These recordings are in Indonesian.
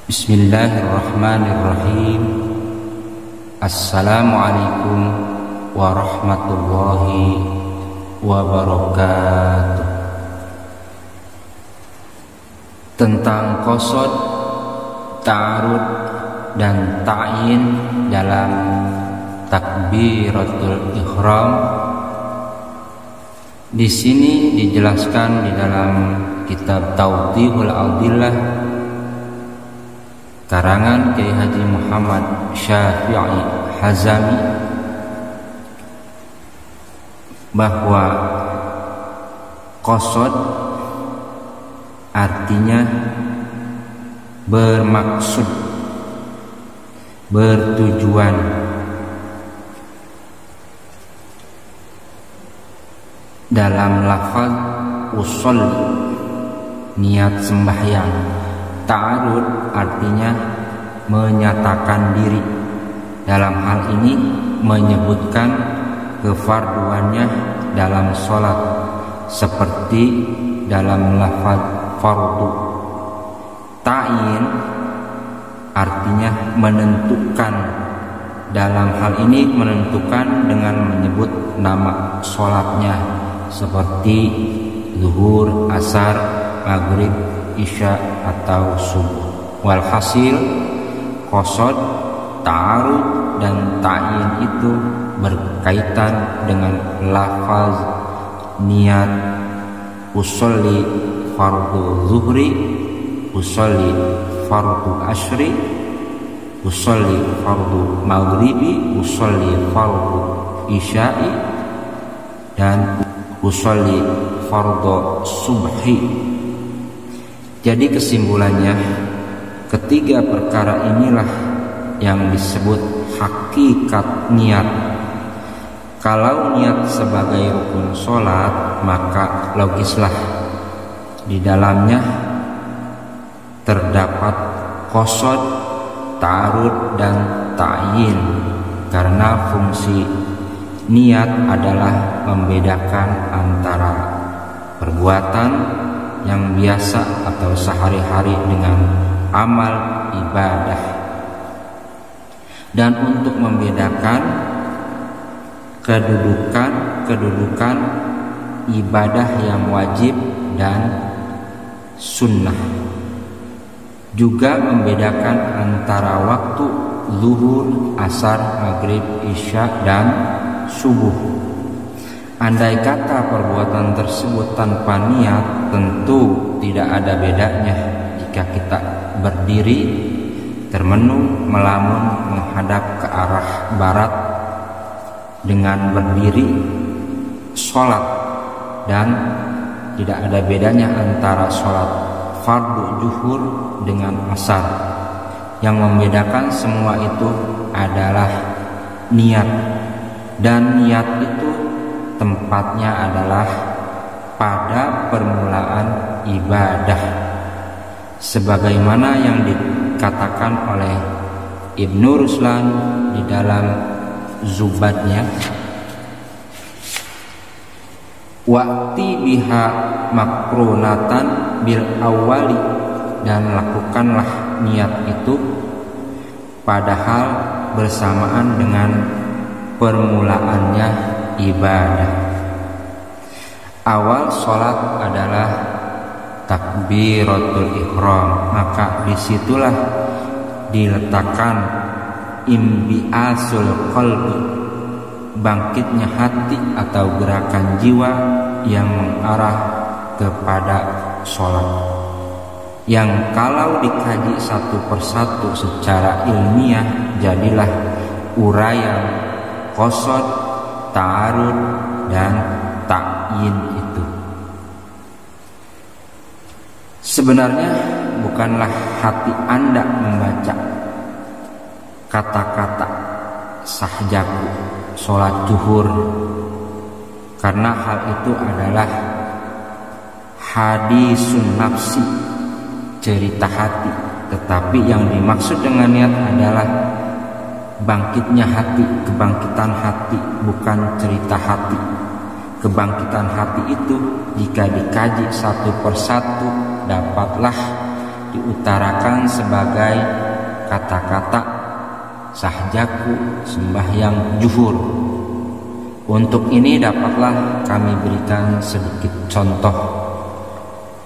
Bismillahirrahmanirrahim. Assalamualaikum warahmatullahi wabarakatuh. Tentang qasad, ta'arud dan ta'yin dalam takbiratul ihram. Di sini dijelaskan di dalam kitab Tawdihul Adillah karangan Kiai Haji Muhammad Syafi'i Hazami bahwa qasad artinya bermaksud, bertujuan. Dalam lafaz usolli niat sembahyang. Ta'arud artinya menyatakan diri. Dalam hal ini menyebutkan kefarduannya dalam sholat, seperti dalam lafaz fardu. Ta'yin artinya menentukan. Dalam hal ini menentukan dengan menyebut nama sholatnya, seperti zuhur, asar, maghrib, isya atau subuh. Walhasil qasad, ta'arud dan ta'yin itu berkaitan dengan lafaz niat usolli fardu zuhri, usolli fardu asyri, usolli fardu maghribi, usolli fardu isya'i, dan usolli fardu subhi. Jadi kesimpulannya, ketiga perkara inilah yang disebut hakikat niat. Kalau niat sebagai rukun sholat, maka logislah di dalamnya terdapat qasad, ta'arud dan ta'yin, karena fungsi niat adalah membedakan antara perbuatan yang biasa atau sehari-hari dengan amal ibadah. Dan untuk membedakan kedudukan ibadah yang wajib dan sunnah, juga membedakan antara waktu zuhur, asar, maghrib, isya dan subuh. Andai kata perbuatan tersebut tanpa niat, tentu tidak ada bedanya jika kita berdiri termenung melamun menghadap ke arah barat dengan berdiri sholat, dan tidak ada bedanya antara sholat fardu zuhur dengan asar. Yang membedakan semua itu adalah niat, dan niat itu tempatnya adalah pada permulaan ibadah, sebagaimana yang dikatakan oleh Ibnu Ruslan di dalam Zubadnya, waqti biha makrunatan bil awali, dan lakukanlah niat itu padahal bersamaan dengan permulaannya ibadah. Awal sholat adalah takbiratul ihram, maka disitulah diletakkan imbiasul qalbi, bangkitnya hati atau gerakan jiwa yang mengarah kepada sholat, yang kalau dikaji satu persatu secara ilmiah jadilah uraian qasad, ta'arud dan ta'yin itu. Sebenarnya bukanlah hati Anda membaca kata-kata sahjaku sholat zuhur, karena hal itu adalah hadisun nafsi, cerita hati. Tetapi yang dimaksud dengan niat adalah bangkitnya hati, kebangkitan hati, bukan cerita hati. Kebangkitan hati itu jika dikaji satu persatu dapatlah diutarakan sebagai kata-kata sahjaku sembahyang zuhur. Untuk ini dapatlah kami berikan sedikit contoh.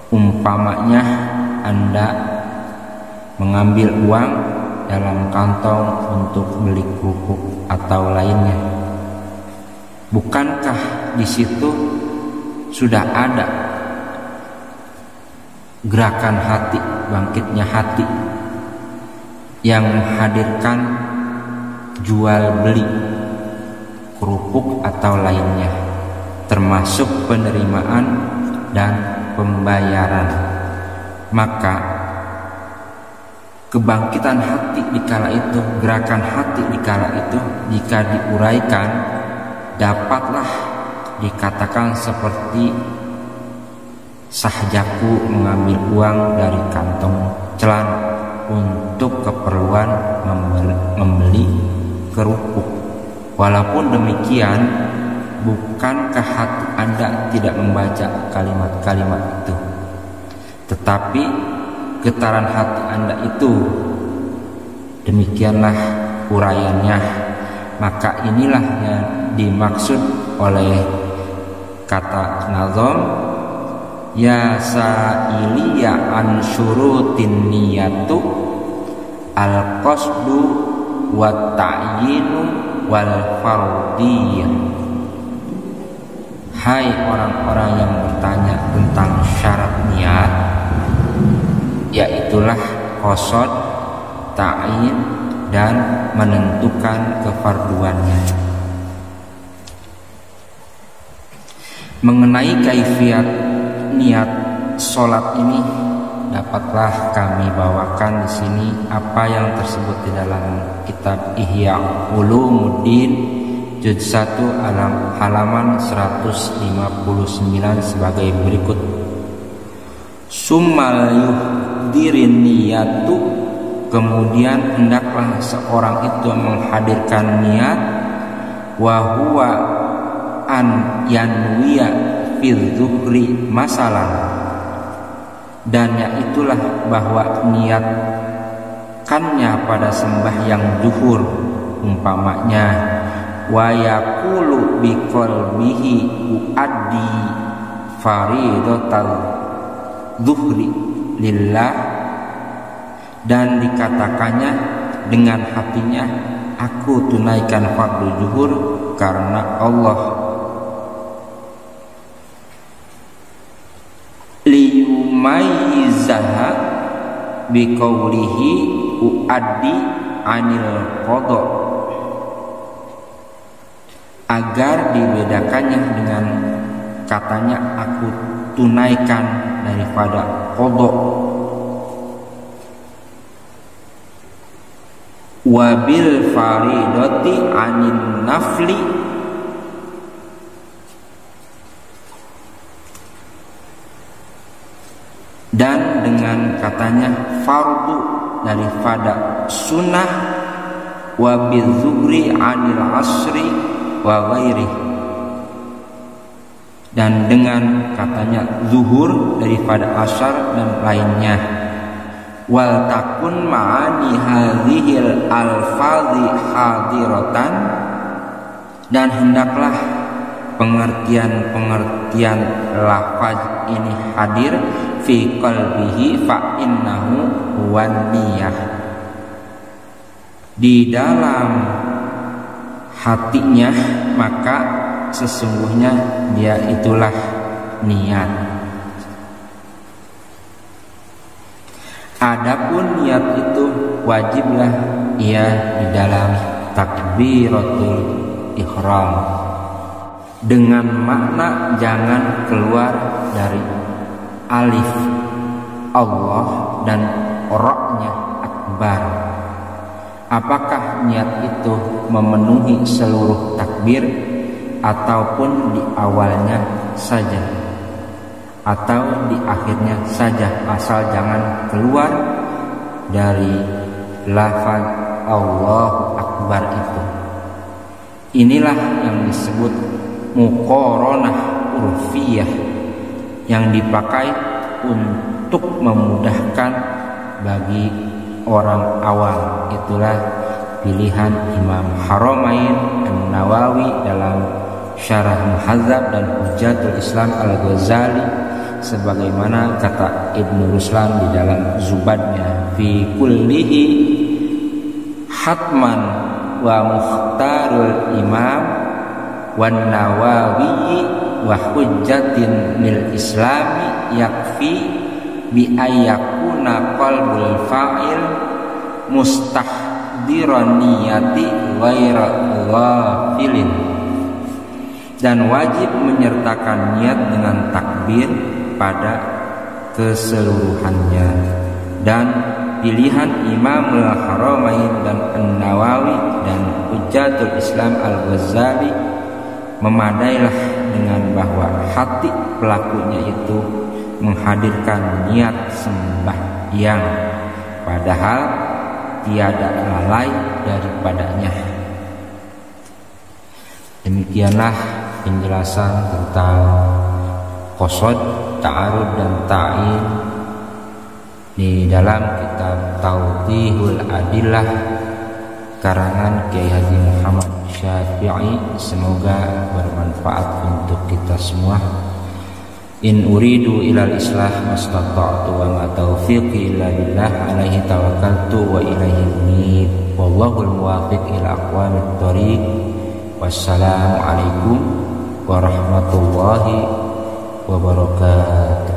Umpamanya Anda mengambil uang dalam kantong untuk beli kerupuk atau lainnya. Bukankah di situ sudah ada gerakan hati, bangkitnya hati yang menghadirkan jual beli kerupuk atau lainnya, termasuk penerimaan dan pembayaran? Maka kebangkitan hati di kala itu, gerakan hati di kala itu, jika diuraikan, dapatlah dikatakan seperti sahjaku mengambil uang dari kantong celana untuk keperluan membeli kerupuk. Walaupun demikian, bukankah hati Anda tidak membaca kalimat-kalimat itu? Tetapi getaran hati Anda itu, demikianlah uraiannya. Maka inilah yang dimaksud oleh kata nazam, ya sa'iliya an syurutin niyatu al qasdu wa ta'yinu wal fardiyah. Hai orang-orang yang bertanya tentang syarat niat, yaitulah qasad, ta'yin, dan menentukan kefarduannya. Mengenai kaifiat niat sholat ini, dapatlah kami bawakan di sini apa yang tersebut di dalam kitab Ihya Ulumuddin juz 1 halaman 159 sebagai berikut. Summal yuhdirin niyatu, kemudian hendaklah seorang itu menghadirkan niat, wa huwa an yanwiya fil zuhri masalan, dan yaitulah bahwa niatkannya pada sembahyang zuhur, umpamanya wa yaqulu biqalbihi uaddi faridatal zuhri lillah, dan dikatakannya dengan hatinya, aku tunaikan fardu zuhur karena Allah. Liyumayyizaha biqaulihi uaddi anil qada, agar dibedakannya dengan katanya aku tunaikan daripada qada. Wabil faridati anin nafli, dan dengan katanya fardu daripada sunnah. Wabil zuhri anil asri wa ghairi, dan dengan katanya zuhur daripada asar dan lainnya. Wal takun ma'ani hadhil alfazi hadiratan, dan hendaklah pengertian-pengertian lafaz ini hadir fi qalbihi fa innahu huwan niyah, di dalam hatinya, maka sesungguhnya dia itulah niat. Adapun niat itu wajiblah ia di dalam takbiratul ihram, dengan makna jangan keluar dari alif Allah dan ra'nya akbar. Apakah niat itu memenuhi seluruh takbir ataupun di awalnya saja atau di akhirnya saja, asal jangan keluar dari lafaz Allahu Akbar itu. Inilah yang disebut muqaranah urfiyah, yang dipakai untuk memudahkan bagi orang awam. Itulah pilihan Imam Haramain An-Nawawi dalam Syarah Muhadzab dan Hujatul Islam Al-Ghazali, sebagaimana kata Ibnu Ruslan di dalam Zubadnya, fi kullihi hatman wa mukhtarul imam wan nawawi wa hujjatin lil islami yakfi bi ayyakuna qalbul fa'il mustahdiran niyati ghaira ghafilin, dan wajib menyertakan niat dengan takbir pada keseluruhannya. Dan pilihan Imam Al-Haramain dan An-Nawawi dan Hujatul Islam Al-Ghazali memadailah dengan bahwa hati pelakunya itu menghadirkan niat sembahyang, padahal tiada lalai daripadanya. Demikianlah penjelasan tentang qasad, ta'arud dan ta'in di dalam kitab Tawdihul Adillah karangan Kiai Haji Muhammad Syafi'i. Semoga bermanfaat untuk kita semua. In uridu ilal islah mastata'tu wa ma taufiqi illa billah, alaihi tawakkaltu wa ilaihi unib. Wallahul muwaffiq ila aqwamit thoriq. Wassalamu alaikum warahmatullahi wabarakatuh.